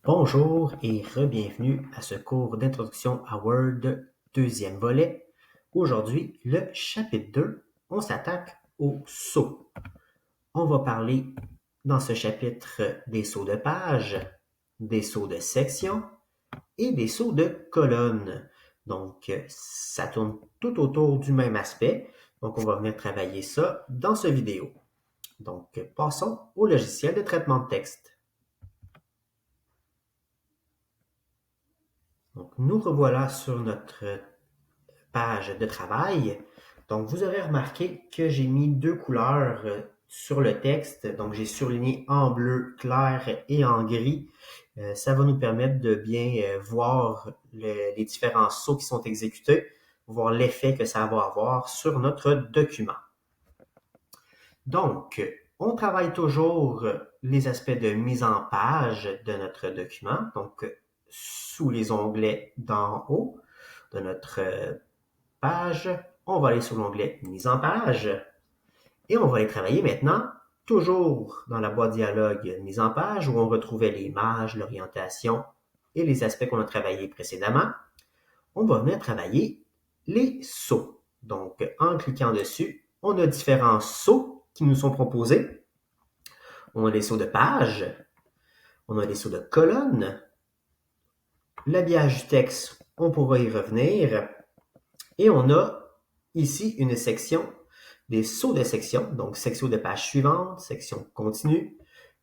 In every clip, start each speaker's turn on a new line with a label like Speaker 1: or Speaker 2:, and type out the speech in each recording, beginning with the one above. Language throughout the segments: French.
Speaker 1: Bonjour et re-bienvenue à ce cours d'introduction à Word, deuxième volet. Aujourd'hui, le chapitre 2, on s'attaque aux sauts. On va parler dans ce chapitre des sauts de page, des sauts de section et des sauts de colonne. Donc, ça tourne tout autour du même aspect. Donc, on va venir travailler ça dans cette vidéo. Donc, passons au logiciel de traitement de texte. Donc, nous revoilà sur notre page de travail. Donc, vous aurez remarqué que j'ai mis deux couleurs sur le texte. Donc, j'ai surligné en bleu clair et en gris. Ça va nous permettre de bien voir les différents sauts qui sont exécutés, voir l'effet que ça va avoir sur notre document. Donc, on travaille toujours les aspects de mise en page de notre document. Donc, sous les onglets d'en haut de notre page, on va aller sur l'onglet mise en page et on va aller travailler maintenant toujours dans la boîte dialogue mise en page où on retrouvait les images, l'orientation et les aspects qu'on a travaillés précédemment. On va venir travailler les sauts. Donc, en cliquant dessus, on a différents sauts qui nous sont proposés. On a des sauts de page, on a des sauts de colonne, l'habillage du texte, on pourra y revenir, et on a ici une section des sauts de section, donc section de page suivante, section continue,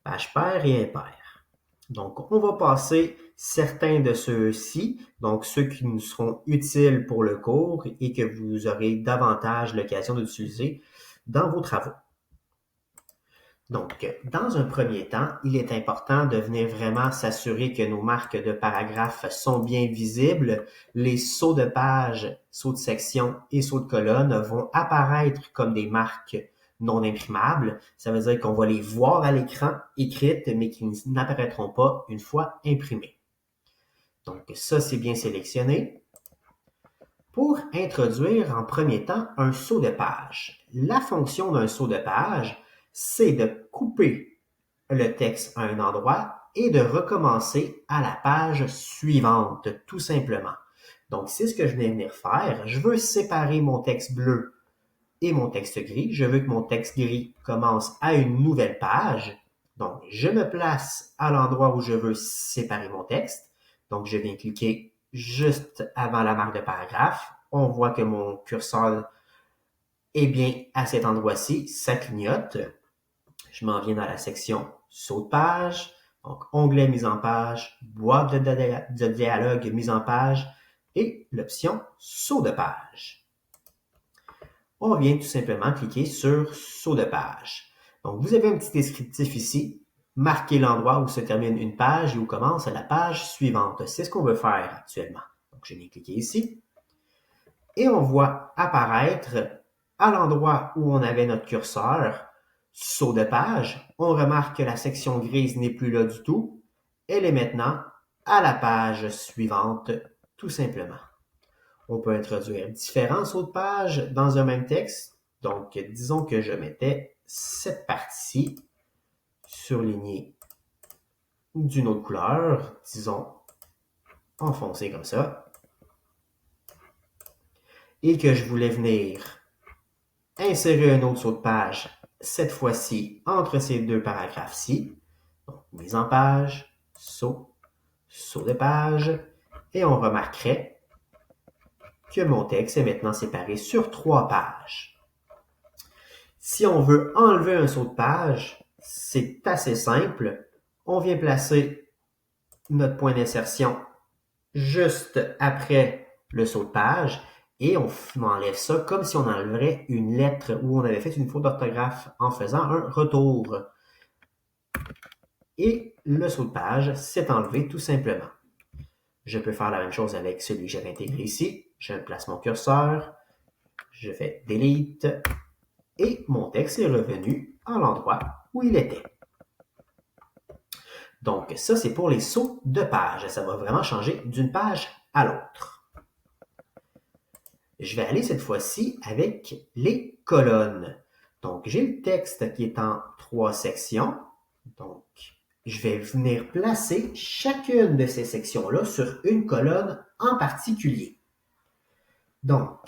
Speaker 1: page paire et impaire. Donc, on va passer certains de ceux-ci, donc ceux qui nous seront utiles pour le cours et que vous aurez davantage l'occasion d'utiliser dans vos travaux. Donc, dans un premier temps, il est important de venir vraiment s'assurer que nos marques de paragraphes sont bien visibles. Les sauts de page, sauts de section et sauts de colonne vont apparaître comme des marques non imprimables. Ça veut dire qu'on va les voir à l'écran écrites, mais qui n'apparaîtront pas une fois imprimées. Donc, ça, c'est bien sélectionné. Pour introduire en premier temps un saut de page, la fonction d'un saut de page, c'est de couper le texte à un endroit et de recommencer à la page suivante, tout simplement. Donc, c'est ce que je vais venir faire. Je veux séparer mon texte bleu et mon texte gris. Je veux que mon texte gris commence à une nouvelle page. Donc, je me place à l'endroit où je veux séparer mon texte. Donc, je viens cliquer juste avant la marque de paragraphe. On voit que mon curseur est bien à cet endroit-ci. Ça clignote. Je m'en viens dans la section saut de page. Donc, onglet mise en page, boîte de dialogue mise en page et l'option saut de page. On vient tout simplement cliquer sur saut de page. Donc, vous avez un petit descriptif ici. Marquez l'endroit où se termine une page et où commence la page suivante. C'est ce qu'on veut faire actuellement. Donc, je viens cliquer ici. Et on voit apparaître à l'endroit où on avait notre curseur, saut de page. On remarque que la section grise n'est plus là du tout. Elle est maintenant à la page suivante, tout simplement. On peut introduire différents sauts de page dans un même texte. Donc, disons que je mettais cette partie surlignée d'une autre couleur, disons enfoncée comme ça, et que je voulais venir insérer un autre saut de page, cette fois-ci entre ces deux paragraphes-ci. Donc, mise en page, saut, saut de page, et on remarquerait que mon texte est maintenant séparé sur 3 pages. Si on veut enlever un saut de page, c'est assez simple. On vient placer notre point d'insertion juste après le saut de page et on enlève ça comme si on enlèverait une lettre où on avait fait une faute d'orthographe en faisant un retour. Et le saut de page s'est enlevé tout simplement. Je peux faire la même chose avec celui que j'avais intégré ici. Je place mon curseur, je fais Delete et mon texte est revenu à l'endroit où il était. Donc, ça, c'est pour les sauts de page. Ça va vraiment changer d'une page à l'autre. Je vais aller cette fois-ci avec les colonnes. Donc, j'ai le texte qui est en 3 sections. Donc, je vais venir placer chacune de ces sections-là sur une colonne en particulier. Donc,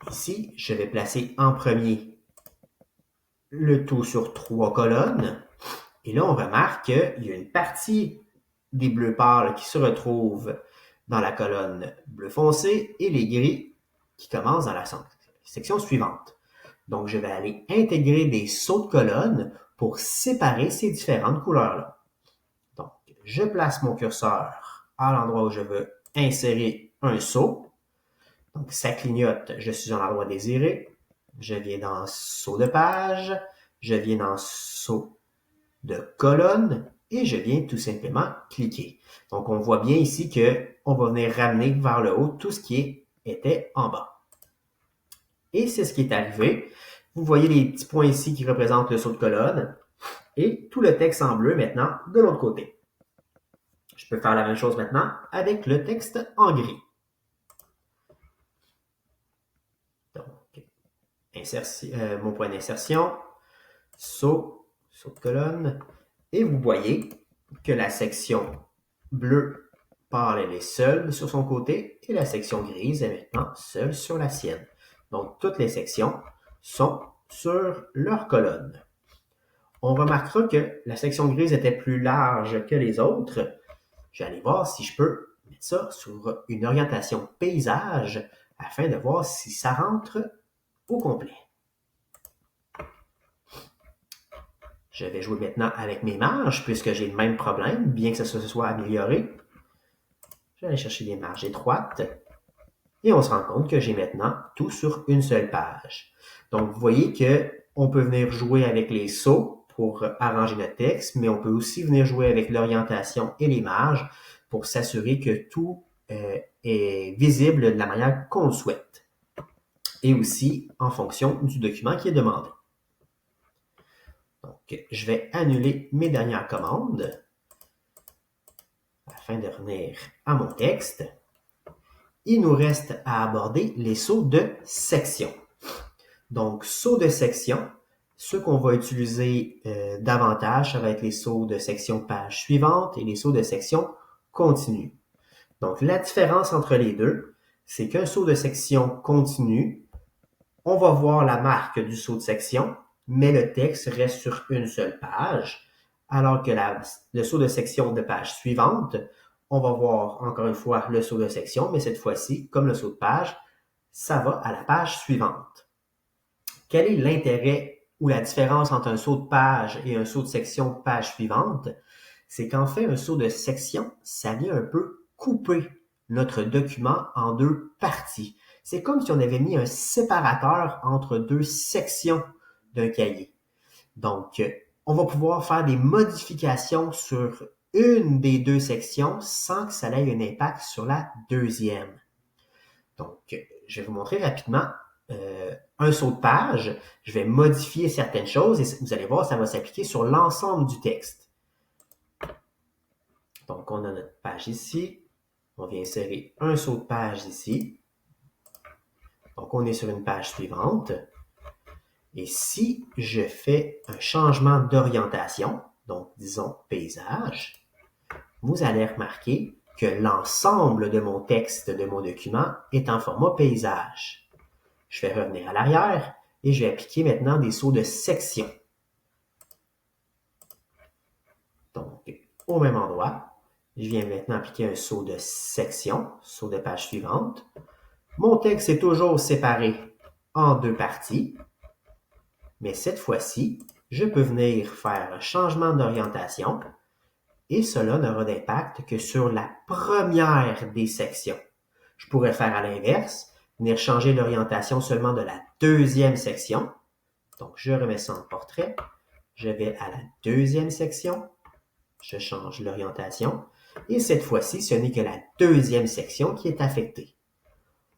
Speaker 1: ici, je vais placer en premier le tout sur 3 colonnes. Et là, on remarque qu'il y a une partie des bleus pâles qui se retrouvent dans la colonne bleu foncé et les gris qui commencent dans la section suivante. Donc, je vais aller intégrer des sauts de colonne pour séparer ces différentes couleurs-là. Donc, je place mon curseur à l'endroit où je veux insérer un saut. Donc, ça clignote, je suis dans l'endroit désiré. Je viens dans saut de page, je viens dans saut de colonne et je viens tout simplement cliquer. Donc, on voit bien ici qu'on va venir ramener vers le haut tout ce qui était en bas. Et c'est ce qui est arrivé. Vous voyez les petits points ici qui représentent le saut de colonne et tout le texte en bleu maintenant de l'autre côté. Je peux faire la même chose maintenant avec le texte en gris. Donc, mon point d'insertion, saut de colonne, et vous voyez que la section bleue pâle, elle est seule sur son côté et la section grise est maintenant seule sur la sienne. Donc, toutes les sections sont sur leur colonne. On remarquera que la section grise était plus large que les autres. Je vais aller voir si je peux mettre ça sur une orientation paysage afin de voir si ça rentre au complet. Je vais jouer maintenant avec mes marges puisque j'ai le même problème, bien que ça se soit amélioré. Je vais aller chercher des marges étroites et on se rend compte que j'ai maintenant tout sur une seule page. Donc, vous voyez qu'on peut venir jouer avec les sauts pour arranger notre texte, mais on peut aussi venir jouer avec l'orientation et les marges pour s'assurer que tout est visible de la manière qu'on le souhaite. Et aussi en fonction du document qui est demandé. Donc, je vais annuler mes dernières commandes afin de revenir à mon texte. Il nous reste à aborder les sauts de section. Donc, sauts de section, ceux qu'on va utiliser davantage, ça va être les sauts de section page suivante et les sauts de section continue. Donc, la différence entre les deux, c'est qu'un saut de section continue, on va voir la marque du saut de section, mais le texte reste sur une seule page, alors que le saut de section de page suivante, on va voir encore une fois le saut de section, mais cette fois-ci, comme le saut de page, ça va à la page suivante. Quel est l'intérêt ou la différence entre un saut de page et un saut de section page suivante? C'est qu'en fait, un saut de section, ça vient un peu couper notre document en deux parties. C'est comme si on avait mis un séparateur entre deux sections d'un cahier. Donc, on va pouvoir faire des modifications sur une des deux sections sans que ça ait un impact sur la deuxième. Donc, je vais vous montrer rapidement un saut de page. Je vais modifier certaines choses et vous allez voir, ça va s'appliquer sur l'ensemble du texte. Donc, on a notre page ici. On vient insérer un saut de page ici. Donc, on est sur une page suivante. Et si je fais un changement d'orientation, donc disons paysage, vous allez remarquer que l'ensemble de mon texte, de mon document, est en format paysage. Je vais revenir à l'arrière et je vais appliquer maintenant des sauts de section. Donc, au même endroit, je viens maintenant appliquer un saut de section, saut de page suivante. Mon texte est toujours séparé en deux parties, mais cette fois-ci, je peux venir faire un changement d'orientation et cela n'aura d'impact que sur la première des sections. Je pourrais faire à l'inverse, venir changer l'orientation seulement de la deuxième section. Donc, je remets ça en portrait. Je vais à la deuxième section. Je change l'orientation. Et cette fois-ci, ce n'est que la deuxième section qui est affectée.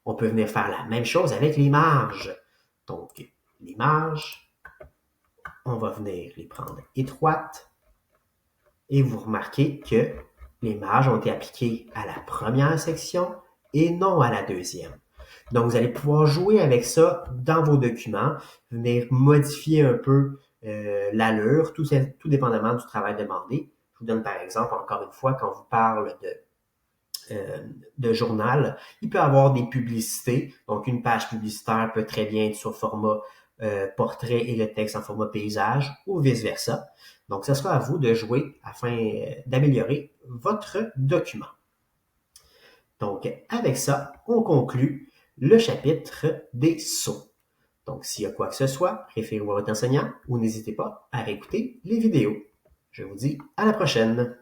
Speaker 1: On peut venir faire la même chose avec les marges. Donc, les marges, on va venir les prendre étroites. Et vous remarquez que les marges ont été appliquées à la première section et non à la deuxième. Donc, vous allez pouvoir jouer avec ça dans vos documents, venir modifier un peu l'allure, tout dépendamment du travail demandé. Je vous donne par exemple, encore une fois, quand on vous parle de journal, il peut y avoir des publicités. Donc, une page publicitaire peut très bien être sur format portrait et le texte en format paysage ou vice-versa. Donc, ce sera à vous de jouer afin d'améliorer votre document. Donc, avec ça, on conclut le chapitre des sceaux. Donc, s'il y a quoi que ce soit, référez-vous à votre enseignant ou n'hésitez pas à réécouter les vidéos. Je vous dis à la prochaine!